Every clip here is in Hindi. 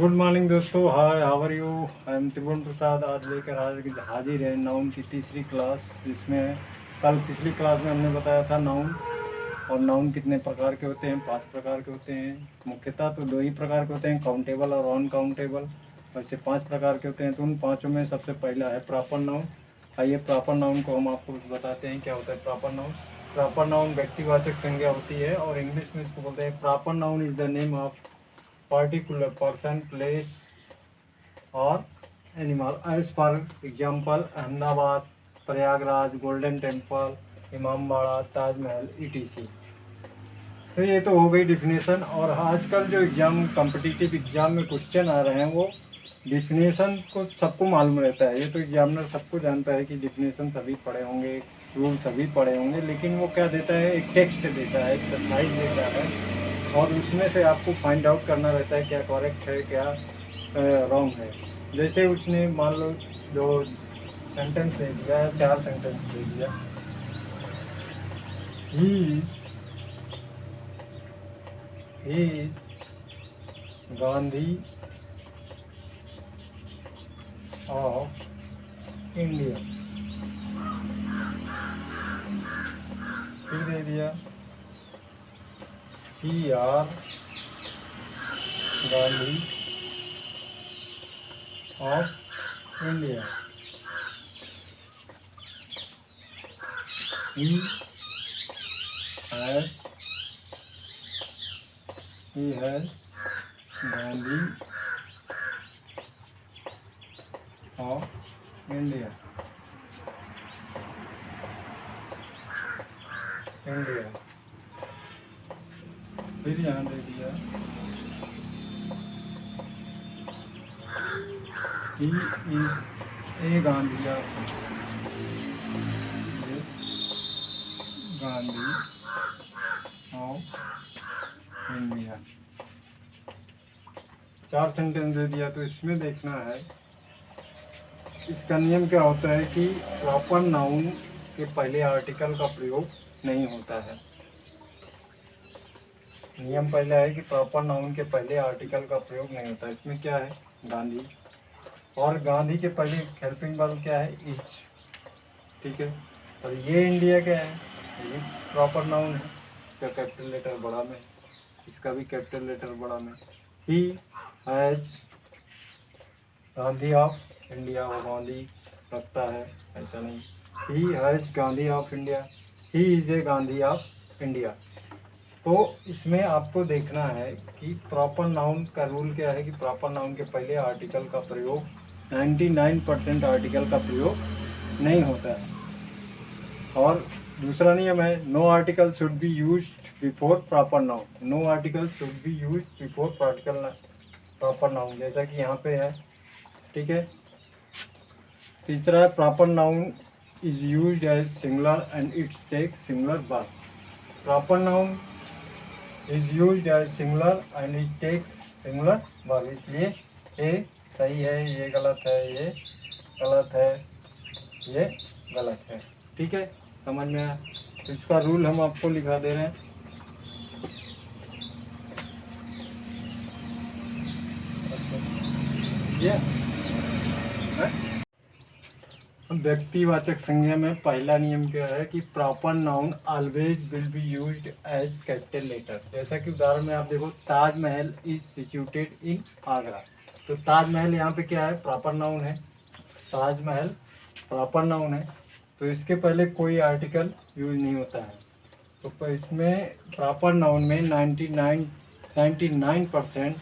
गुड मॉर्निंग दोस्तों, hi how are you. I am Tribhuvan Prasad. आज लेकर हाजिर है नाउन की तीसरी क्लास, जिसमें कल पिछली क्लास में हमने बताया था नाउन। और नाउन कितने प्रकार के होते हैं? 5 प्रकार के होते हैं। मुख्यतः तो 2 ही प्रकार के होते हैं, काउंटेबल और अनकाउंटेबल। वैसे 5 प्रकार के होते हैं, तो उन पाँचों में सबसे पहला है प्रॉपर नाउन। आइए प्रॉपर नाउन को हम आपको बताते हैं क्या होता है प्रॉपर नाउन। प्रॉपर नाउन व्यक्तिवाचक संज्ञा होती है और इंग्लिश में इसको बोलते हैं proper noun is the name of particular person, place or animal. As for example, Ahmedabad, Prayagraj, golden temple, Imambara, Taj Mahal etc. तो ये तो हो गई डिफिनेशन। और आजकल जो एग्ज़ाम कॉम्पिटिटिव एग्ज़ाम में क्वेश्चन आ रहे हैं वो डिफिनेशन को सबको मालूम रहता है। ये तो एग्जामिनर सबको जानता है कि डिफिनेशन सभी पढ़े होंगे, रूल सभी पढ़े होंगे, लेकिन वो क्या देता है, एक टेक्स्ट देता है, एक्सरसाइज देता है और उसमें से आपको फाइंड आउट करना रहता है क्या करेक्ट है क्या रॉन्ग है। जैसे उसने मान लो जो सेंटेंस दे दिया है, 4 सेंटेंस दे दिया। He is Gandhi of India, फिर दे दिया he are Gandhi of India, he has Gandhi of India, फिर यहाँ दे दिया he is a Gandhi of India. 4 sentence दे दिया। तो इसमें देखना है इसका नियम क्या होता है कि प्रॉपर नाउन के पहले आर्टिकल का प्रयोग नहीं होता है। नियम पहला है कि प्रॉपर नाउन के पहले आर्टिकल का प्रयोग नहीं होता। इसमें क्या है, गांधी, और गांधी के पहले हेल्पिंग वर्ब क्या है, इज, ठीक है। और ये इंडिया क्या है, ये प्रॉपर नाउन है, इसका कैपिटल लेटर बड़ा में, इसका भी कैपिटल लेटर बड़ा में। ही हैज गांधी ऑफ इंडिया, वो गांधी रखता है, ऐसा नहीं। ही has Gandhi of India, he is a Gandhi of India. तो इसमें आपको देखना है कि प्रॉपर नाउन का रूल क्या है कि प्रॉपर नाउन के पहले आर्टिकल का प्रयोग 99% आर्टिकल का प्रयोग नहीं होता है। और दूसरा नियम है no article should be used before proper noun, no article should be used before proper noun, जैसा कि यहाँ पे है, ठीक है। तीसरा है proper noun is used as singular and its take singular verb. Proper noun is used as singular and it takes singular verb, इसलिए ये सही है, ये गलत है, ये गलत है, ये गलत है, ठीक है। समझ में आया? तो इसका रूल हम आपको लिखा दे रहे हैं। ये व्यक्तिवाचक संज्ञा में पहला नियम क्या है कि proper noun always will be used as capital letter. जैसा कि उदाहरण में आप देखो, Taj Mahal is situated in Agra. तो ताजमहल यहाँ पे क्या है, प्रॉपर नाउन है, ताजमहल प्रॉपर नाउन है, तो इसके पहले कोई आर्टिकल यूज नहीं होता है। तो इसमें प्रॉपर नाउन में 99%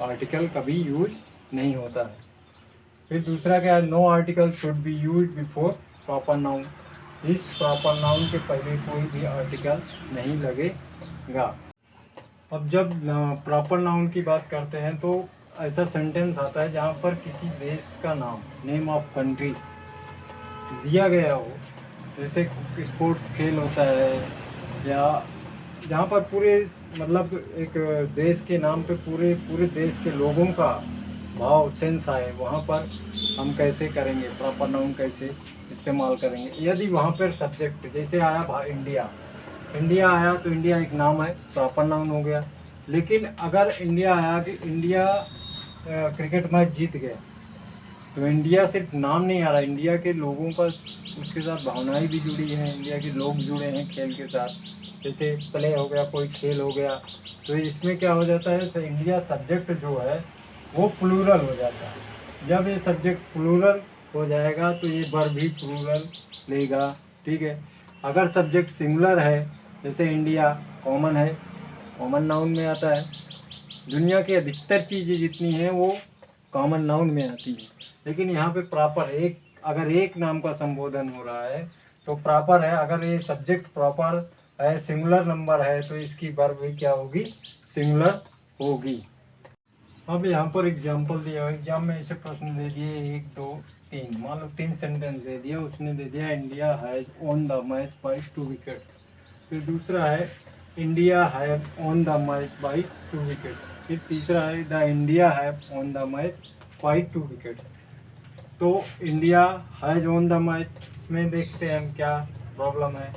आर्टिकल कभी यूज नहीं होता है। फिर दूसरा क्या है, no article should be use before proper noun, इस प्रॉपर नाउन के पहले कोई भी आर्टिकल नहीं लगेगा। अब जब प्रॉपर नाउन की बात करते हैं तो ऐसा सेंटेंस आता है जहाँ पर किसी देश का नाम, नेम ऑफ कंट्री दिया गया हो, जैसे स्पोर्ट्स खेल होता है, या जहाँ पर पूरे मतलब एक देश के नाम पे पूरे देश के लोगों का भाव सेंस आए, वहाँ पर हम कैसे करेंगे, प्रॉपर नाउन कैसे इस्तेमाल करेंगे। यदि वहाँ पर सब्जेक्ट जैसे आया इंडिया आया, तो इंडिया एक नाम है, प्रॉपर नाउन हो गया। लेकिन अगर इंडिया आया कि इंडिया क्रिकेट मैच जीत गया, तो इंडिया सिर्फ नाम नहीं आ रहा, इंडिया के लोगों का उसके साथ भावनाएं भी जुड़ी हैं, इंडिया के लोग जुड़े हैं खेल के साथ। जैसे प्ले हो गया, कोई खेल हो गया, तो इसमें क्या हो जाता है, इंडिया सब्जेक्ट जो है वो प्लूरल हो जाता है। जब ये सब्जेक्ट प्लूरल हो जाएगा तो ये वर्ब भी प्लूरल लेगा, ठीक है। अगर सब्जेक्ट सिंगुलर है, जैसे इंडिया कॉमन है, कॉमन नाउन में आता है, दुनिया की अधिकतर चीज़ें जितनी हैं वो कॉमन नाउन में आती हैं। लेकिन यहाँ पे प्रॉपर एक, अगर एक नाम का संबोधन हो रहा है तो प्रॉपर है, अगर ये सब्जेक्ट प्रॉपर है, सिंगुलर नंबर है, तो इसकी वर्ब भी क्या होगी, सिंगुलर होगी। अब यहाँ पर एग्जाम्पल दिया है, एग्जाम में ऐसे प्रश्न दे दिए 1 2 3, मान लो 3 सेंटेंस दे दिया, उसने दे दिया India has on the match by 2 wickets. फिर दूसरा है India have on the match by 2 wickets. फिर तीसरा है the India have on the match by 2 wickets. तो India has on the match, इसमें देखते हैं हम क्या प्रॉब्लम है।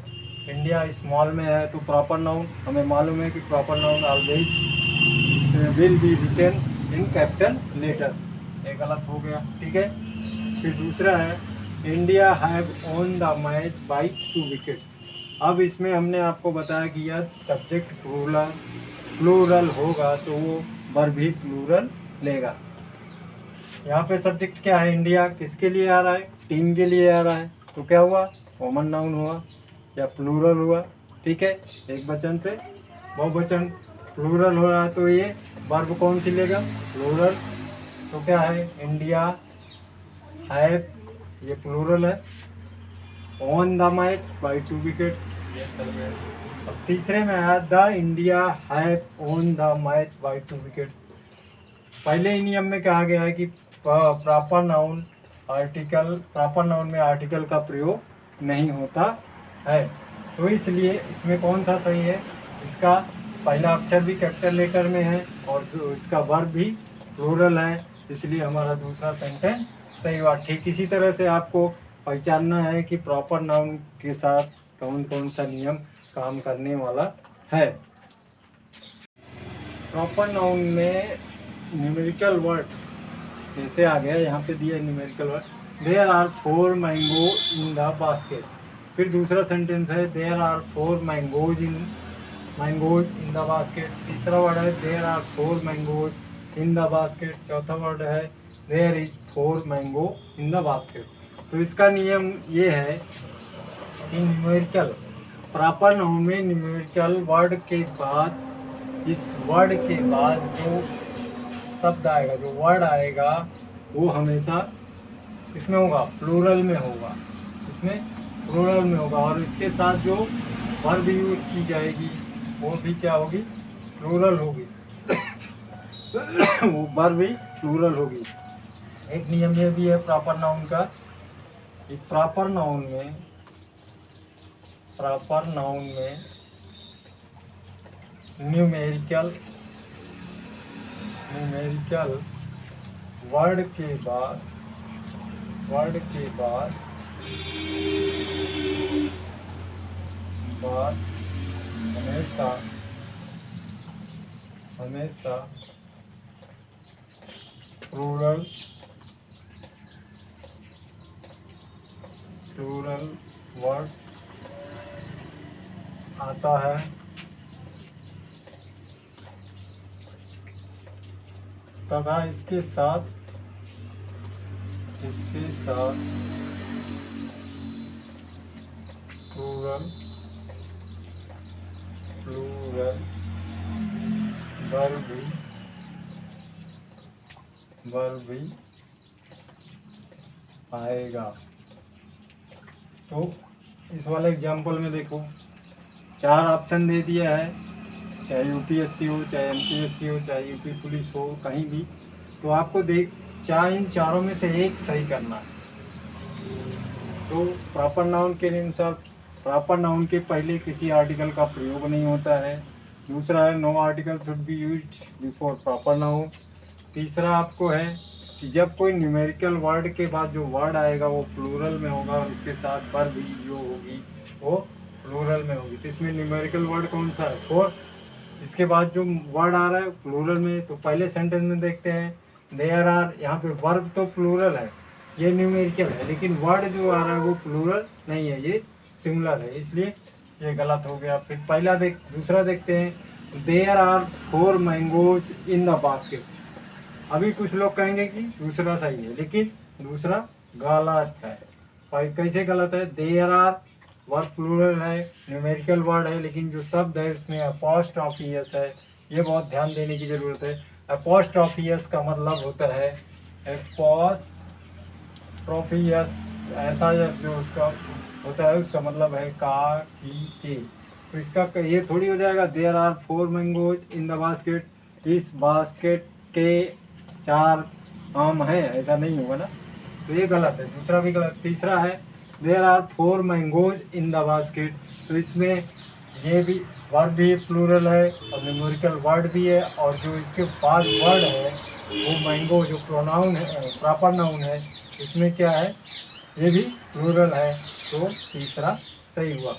इंडिया स्मॉल में है तो प्रॉपर नाउन, हमें मालूम है कि proper noun always will be written in capital letters, ये गलत हो गया, ठीक है। फिर दूसरा है India have on the match by 2 wickets. अब इसमें हमने आपको बताया कि यह सब्जेक्ट प्लूरल होगा तो वो वर्ब भी प्लूरल लेगा। यहाँ पे सब्जेक्ट क्या है, इंडिया किसके लिए आ रहा है, टीम के लिए आ रहा है, तो क्या हुआ, कॉमन नाउन हुआ या प्लूरल हुआ, ठीक है। एक वचन से बहुवचन प्लूरल हो रहा है तो ये वर्ब कौन सी लेगा, प्लूरल। तो क्या है, इंडिया हैव, ये प्लूरल है, on the match by 2 wickets, ये सही है। अब तीसरे में आया the India have on the match by 2 wickets. पहले ही नियम में कहा गया है कि proper noun article, proper noun में आर्टिकल का प्रयोग नहीं होता है, तो इसलिए इसमें कौन सा सही है, इसका पहला अक्षर भी कैपिटल लेटर में है और इसका वर्ब भी प्लूरल है, इसलिए हमारा दूसरा सेंटेंस सही हुआ। ठीक इसी तरह से आपको पहचानना है कि प्रॉपर नाउन के साथ कौन कौन सा नियम काम करने वाला है। प्रॉपर नाउन में न्यूमेरिकल वर्ड जैसे आ गया, यहाँ पे दिया numerical word, there are 4 mango in the basket. फिर दूसरा सेंटेंस है there are 4 mangoes in the basket. तीसरा वर्ड है there are 4 mangoes in the basket. चौथा वर्ड है there is 4 mango in the basket. तो इसका नियम ये है कि न्यूमेरिकल, प्रॉपर नाउन में न्यूमेरिकल वर्ड के बाद, इस वर्ड के बाद जो शब्द आएगा, जो वर्ड आएगा, वो हमेशा इसमें होगा, प्लूरल में होगा, इसमें प्लूरल में होगा, और इसके साथ जो वर्ब यूज की जाएगी वो भी क्या होगी, प्लूरल होगी वो वर्ब भी प्लूरल होगी। एक नियम ये भी है प्रॉपर नाउन का, कि प्रॉपर नाउन में न्यूमेरिकल वर्ड के बाद हमेशा प्लूरल वर्ड आता है, तथा इसके साथ प्लूरल वर्ब भी आएगा। तो इस वाले एग्जाम्पल में देखो 4 ऑप्शन दे दिया है, चाहे यूपीएससी हो, चाहे एमपीएससी हो, चाहे यूपी पुलिस हो, कहीं भी, तो आपको इन चारों में से एक सही करना है। तो प्रॉपर नाउन के अनुसार प्रॉपर नाउन के पहले किसी आर्टिकल का प्रयोग नहीं होता है। दूसरा है no article should be used before proper noun. तीसरा आपको है कि जब कोई न्यूमेरिकल वर्ड के बाद जो वर्ड आएगा वो प्लूरल में होगा और इसके साथ वर्ब भी जो होगी वो प्लूरल में होगी। तो इसमें न्यूमेरिकल वर्ड कौन सा है, 4। इसके बाद जो वर्ड आ रहा है प्लूरल में, तो पहले सेंटेंस में देखते हैं देयर आर, यहाँ पे वर्ब तो प्लूरल है, ये न्यूमेरिकल है, लेकिन वर्ड जो आ रहा है वो प्लूरल नहीं है, ये सिंगुलर है, इसलिए ये गलत हो गया। फिर पहला दूसरा देखते हैं, there are 4 mangoes in the basket. अभी कुछ लोग कहेंगे कि दूसरा सही है, लेकिन दूसरा गलत है। कैसे गलत है? देयर आर वर्ब प्लूरल है, न्यूमेरिकल वर्ड है, लेकिन जो शब्द है उसमें अपोस्ट्रोफियस है, ये बहुत ध्यान देने की जरूरत है। अपोस्ट्रोफियस का मतलब होता है अपोस्ट्रोफियस, ऐसा जो उसका होता है उसका मतलब है का की के। तो इसका ये थोड़ी हो जाएगा there are 4 mangoes in the basket, इस बास्केट के 4 आम हैं, ऐसा नहीं होगा ना, तो ये गलत है, दूसरा भी गलत। तीसरा है there are 4 mangoes in the basket, तो इसमें ये भी वर्ड भी प्लूरल है और न्यूमेरिकल वर्ड भी है, और जो इसके बाद वर्ड है वो मैंगो जो प्रोनाउन है, प्रॉपर नाउन है, इसमें क्या है, ये भी प्लूरल है, तो तीसरा सही हुआ।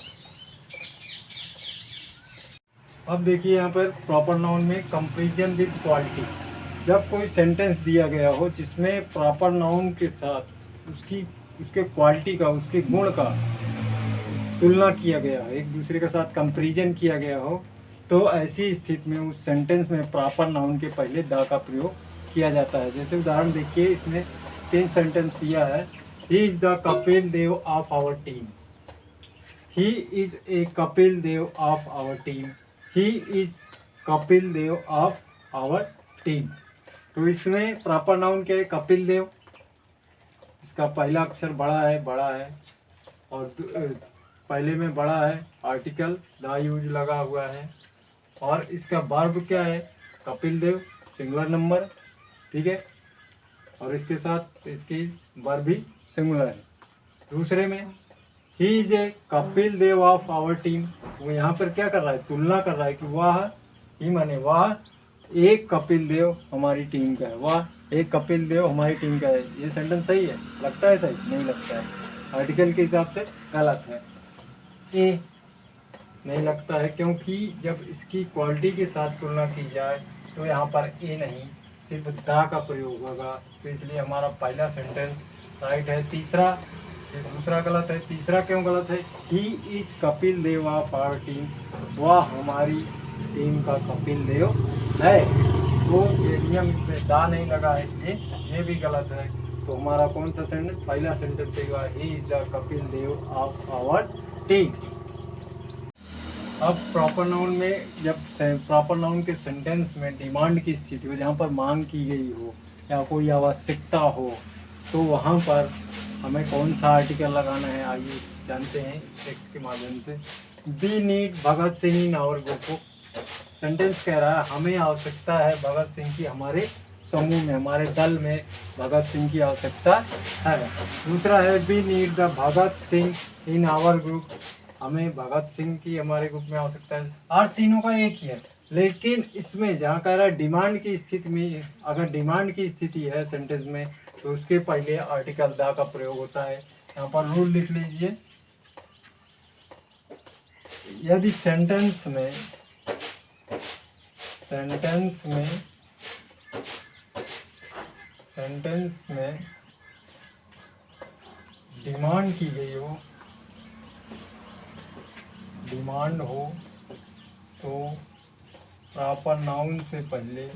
अब देखिए यहाँ पर प्रॉपर नाउन में कंपैरिजन विद क्वालिटी। जब कोई सेंटेंस दिया गया हो जिसमें प्रॉपर नाउन के साथ उसके क्वालिटी का, उसके गुण का तुलना किया गया हो, एक दूसरे के साथ कंपैरिजन किया गया हो, तो ऐसी स्थिति में उस सेंटेंस में प्रॉपर नाउन के पहले द का प्रयोग किया जाता है। जैसे उदाहरण देखिए, इसमें 3 सेंटेंस दिया है। He is the Kapil Dev of our team, he is a Kapil Dev of our team, he is Kapil Dev of our team. तो इसमें प्रॉपर नाउन क्या है? कपिल देव, इसका पहला अक्षर बड़ा है और पहले में बड़ा है, आर्टिकल द यूज लगा हुआ है, और इसका वर्ब क्या है? कपिल देव, सिंगुलर नंबर, ठीक है, और इसके साथ इसकी वर्ब भी सिंगुलर है। दूसरे में he is a Kapil Dev of our team, वो यहाँ पर क्या कर रहा है? तुलना कर रहा है कि वह ही माने वह एक कपिल देव हमारी टीम का है, वह एक कपिल देव हमारी टीम का है। ये सेंटेंस सही है? लगता है सही? नहीं लगता है, आर्टिकल के हिसाब से गलत है। ए नहीं लगता है, क्योंकि जब इसकी क्वालिटी के साथ तुलना की जाए तो यहाँ पर ए नहीं, सिर्फ द का प्रयोग होगा, तो इसलिए हमारा पहला सेंटेंस राइट है। तीसरा, दूसरा गलत है। तीसरा क्यों गलत है? He is Kapil Dev of our team, वह हमारी टीम का कपिल देव है, तो ये नियम इसमें दा नहीं लगा है, इसलिए ये भी गलत है। तो हमारा कौन सा सेंटेंस? पहला सेंटेंस होगा he is the Kapil Dev of our team. अब प्रॉपर नाउन में, जब प्रॉपर नाउन के सेंटेंस में डिमांड की स्थिति हो, जहाँ पर मांग की गई हो या कोई आवश्यकता हो, तो वहाँ पर हमें कौन सा आर्टिकल लगाना है, आइए जानते हैं इस टेक्स्ट के माध्यम से। We need Bhagat Singh in our group. Sentence कह रहा है हमें आवश्यकता है भगत सिंह की, हमारे समूह में, हमारे दल में भगत सिंह की आवश्यकता है। दूसरा है we need the Bhagat Singh in our group, हमें भगत सिंह की हमारे ग्रुप में आवश्यकता है। और तीनों का एक ही है, लेकिन इसमें जहाँ कह रहा है डिमांड की स्थिति में, अगर डिमांड की स्थिति है सेंटेंस में, तो उसके पहले आर्टिकल द का प्रयोग होता है। यहाँ पर रूल लिख लीजिए, यदि सेंटेंस में डिमांड की गई हो, डिमांड हो, तो प्रॉपर नाउन से पहले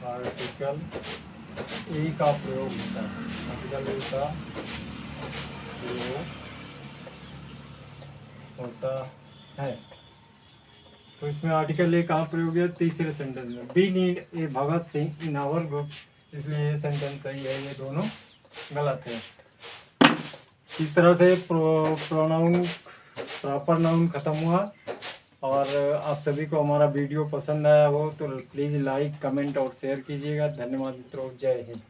आर्टिकल ए का प्रयोग होता है, आर्टिकल ए का प्रयोग होता है। तो इसमें आर्टिकल ए कहाँ प्रयोग है? तीसरे सेंटेंस में, we need a Bhagat Singh in our group, इसलिए ये सेंटेंस सही है, ये दोनों गलत है। इस तरह से प्रॉपर नाउन खत्म हुआ। और आप सभी को हमारा वीडियो पसंद आया हो तो प्लीज़ लाइक, कमेंट और शेयर कीजिएगा। धन्यवाद मित्रों, जय हिंद।